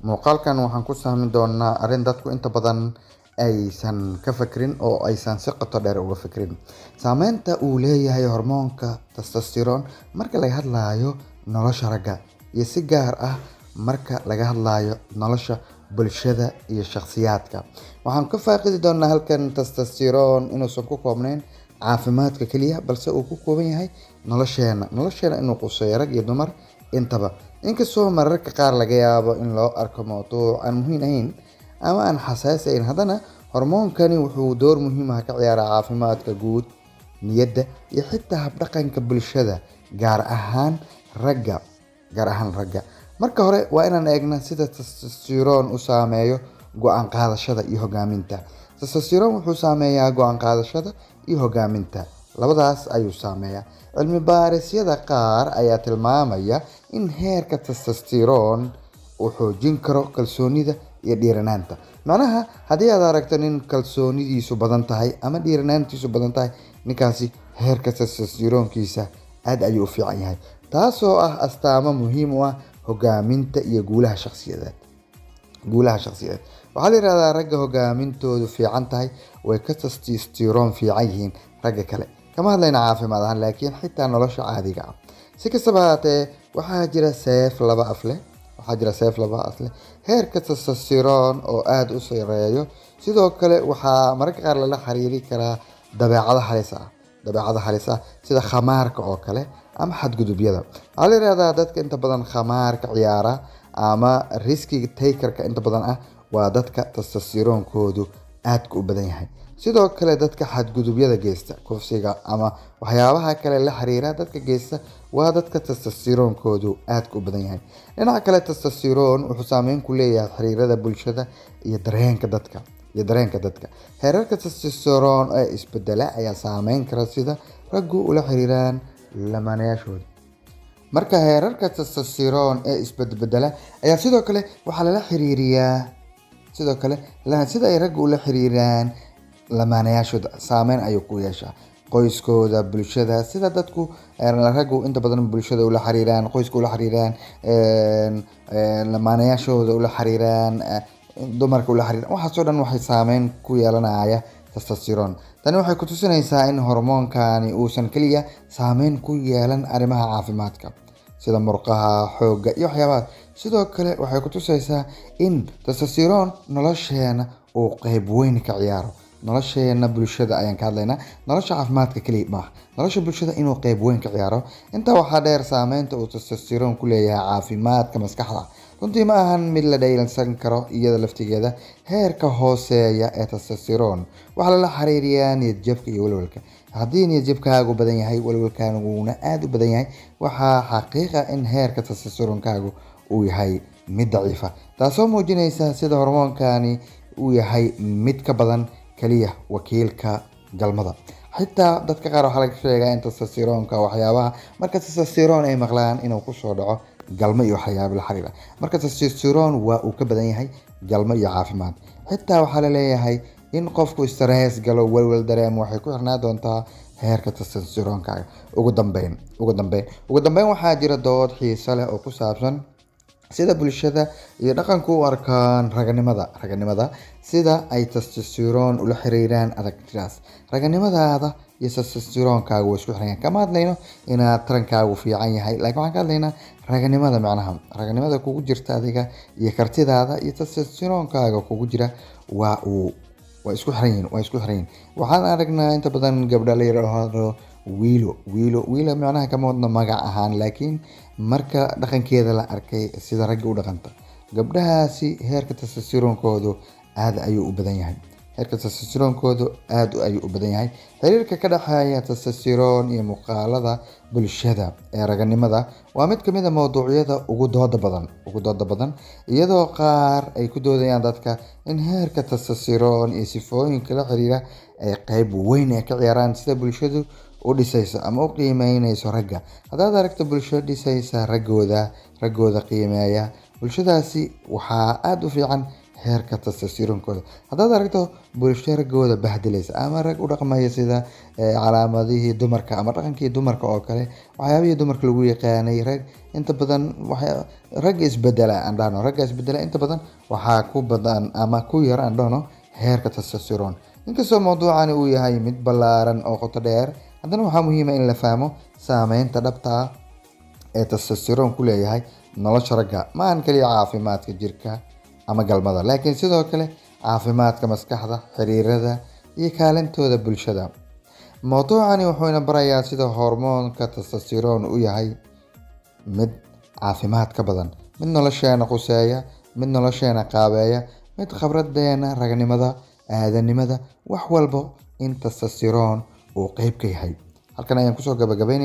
Muuqaalkan waxaan ku sahmin doonaa arrin dadku inta badan aysan ka fikrin oo aysan si qoto dheer uga fikrin. Saameynta uu leeyahay hormoonka testosterone marka laga hadlayo nolosha ragga, iyo si gaar ah marka laga hadlayo nolosha bulshada iyo shakhsiyaadka. Waxaan ka faaqidi doonaa halkan testosterone inuusan ku koobnayn caafimaadka kaliya, balse uu ku kooban yahay nolosheena inuu quseeyo rag iyo dumar intaba. Inkastoo mararka qaar laga yaabo in loo arko mowduuc aan muhiim ahayn ama aan xasaasi ahayn, haddana hormoonkani wuxuu door muhiim ah ka ciyaaraa caafimaadka guud, niyadda, iyo xitaa habdhaqanka bulshada, gaar ahaan ragga. Marka hore waa inaan eegnaa sida testosterone u saameeyo go'aan qaadashada iyo hogaaminta. Testosterone wuxuu saameeyaa go'aan qaadashada iyo hogaaminta, labadaas ayuu saameeyaa. Cilmi baarisyada qaar ayaa tilmaamaya in heerka testosterone uu xoojin karo kalsoonida iyo dhiiranaanta. Macnaha, haddii aad aragto nin kalsoonidiisu badan tahay ama dhiiranaantiisu badan tahay, ninkaasi heerka testosteronkiisa aad ayuu u fiican yahay, taasoo ah astaamo muhiim u ah hogaaminta iyo guulaha shakhsiyadeed. Waxaa la yiraahdaa ragga hogaamintoodu fiican tahay way ka testosterone fiican yihiin ragga kale. Kama hadlayna caafimaad ahaan, laakiin xitaa nolosha caadiga ah. Si kastaba ha ahaatee, waxaa jira seef laba af leh. Heerka testosterone oo aad u sareeyo sidoo kale waxaa mararka qaar lala xiriiri karaa dabeecado halis ah sida khamaarka oo kale ama xadgudubyada. Waxaa la yiraahdaa dadka inta badan khamaarka ciyaara ama risk takerka inta badan ah waa dadka testosteronkoodu aadka u badan yahay. Sidoo kale dadka xadgudubyada geysta, kufsiga ama waxyaabaha kale la xiriira dadka geysta waa dadka testosteronkoodu aadka u badan yahay. Dhinaca kale, testosterone wuxuu saameyn ku leeyahay xiriirada bulshada iyo dareenka dadka. Heerarka testosterone ee isbedela ayaa saameyn kara sida raggu ula xiriiraan lamaanayaashooda. Marka heerarka testosterone ee isbedbedela ayaa sidoo kale waxaa lala xiriiriyaa sida ay raggu ula xiriiraan lamaanayaashooda saameyn ayuu ku yeeshaa. Qoyskooda, bulshada, sida dadku raggu inta badan bulshada ula xiriiraan, qoyska ula xiriiraan, lamaanayaashooda ula xiriiraan, dumarka ula xiriiraan, waxaasoo dhan waxay saameyn ku yeelanaya testosterone. Tani waxay ku tusinaysaa in hormoonkani uusan kaliya saameyn ku yeelan arrimaha caafimaadka sida murqaha, xoogga iyo waxyaabahaas. Sidoo kale waxay ku tusaysaa in testosterone nolosheena uu qayb weyn ka ciyaaro. Nolosheena bulshada ayaan ka hadlaynaa, nolosha caafimaadka kaliya maaha, nolosha bulshada inuu qayb weyn ka ciyaaro. Intaa waxaa dheer, saameynta uu testosterone ku leeyahay caafimaadka maskaxda runtii ma ahan mid la dhayalsan karo. Iyada laftigeeda, heerka hooseeya ee testosterone waxaa lala xiriiriyaa niyad-jabka iyo walwalka. Haddii niyad-jabkaagu badan yahay, walwalkaaguna aad u badan yahay, waxaa xaqiiq ah in heerka testosteronekaagu uu yahay mid daciifa, taasoo muujinaysa sida hormoonkani uu yahay mid ka badan kaliya wakiilka galmada. Xitaa dadka qaar waxaa laga sheegaa in testosteroneka waxyaabaha marka testosterone ay maqlaan inuu kusoo dhaco galmo iyo waxyaabo la xiriira. Marka testosterone waa uu ka badan yahay galmo iyo caafimaad. Xitaa waxaa la leeyahay in qofku stress galo, walwal dareemo, waxay ku xirnaan doontaa heerka testosteronekaaga. Ugu dambeyn waxaa jira dood xiiso leh oo ku saabsan sida bulshada iyo dhaqanku u arkaan raganimada, sida ay testosterone ula xiriiraan aragtidaas. Raganimadaada iyo testosteronekaagu way isku xiran. Kama hadlayno inaad tarankaagu fiican yahay, laakiin waxaan ka hadlaynaa raganimada, macnaha raganimada kugu jirta adiga iyo kartidaada iyo testosteronekaaga kugu jira waa isku xiran yihiin. Waxaan aragnaa inta badan gabdha la yiraahdo wiilo macnaha kama wadno magac ahaan, laakiin marka dhaqankeeda la arkay sida ragga u dhaqanta. Gabdhahaasi heerka testosteronekoodu aad ayuu u badan yahay. Xiriirka ka dhexeeya testosterone iyo muuqaalada bulshada ee raganimada waa mid kamid ah mowduucyada ugu dooda badan, iyadoo qaar ay ku doodayaan dadka in heerka testosterone iyo sifooyinka la xiriira ay qayb weyn ka ciyaaraan sida bulshadu u dhisayso ama u qiimeynayso ragga. Haddaad aragto bulsho dhisaysa raggooda qiimeeya, bulshadaasi waxaa aad u fiican heerka testosteronkooda. Haddaad aragto bulsho raggooda bahdilaysa ama rag u dhaqmaya sida calaamadihii dumarka ama dhaqankii dumarka oo kale, waxyaabihii dumarka lagu yaqaanay, rag inta badan ragga isbedela aan dhahno, ragga isbedela inta badan waxaa ku badan ama ku yar aan dhahno heerka testosterone. Inkastoo mawduucani uu yahay mid ballaaran oo qoto dheer, haddana waxaa muhiim ah in la fahmo saameynta dhabta ah ee testosterone ku leeyahay nolosha ragga. Ma ahan kaliya caafimaadka jirka ama galmada, laakiin sidoo kale caafimaadka maskaxda, xiriirada iyo kaalintooda bulshada. Mawduucani wuxuu ina barayaa sida hormoonka testosterone u yahay mid caafimaad ka badan, mid nolosheena quseeya, mid nolosheena qaabeeya, mid khibradeena ragnimada, aadanimada, wax walba in testosterone uu qayb ka yahay. Halkan ayaan kusoo gabagabeynaya.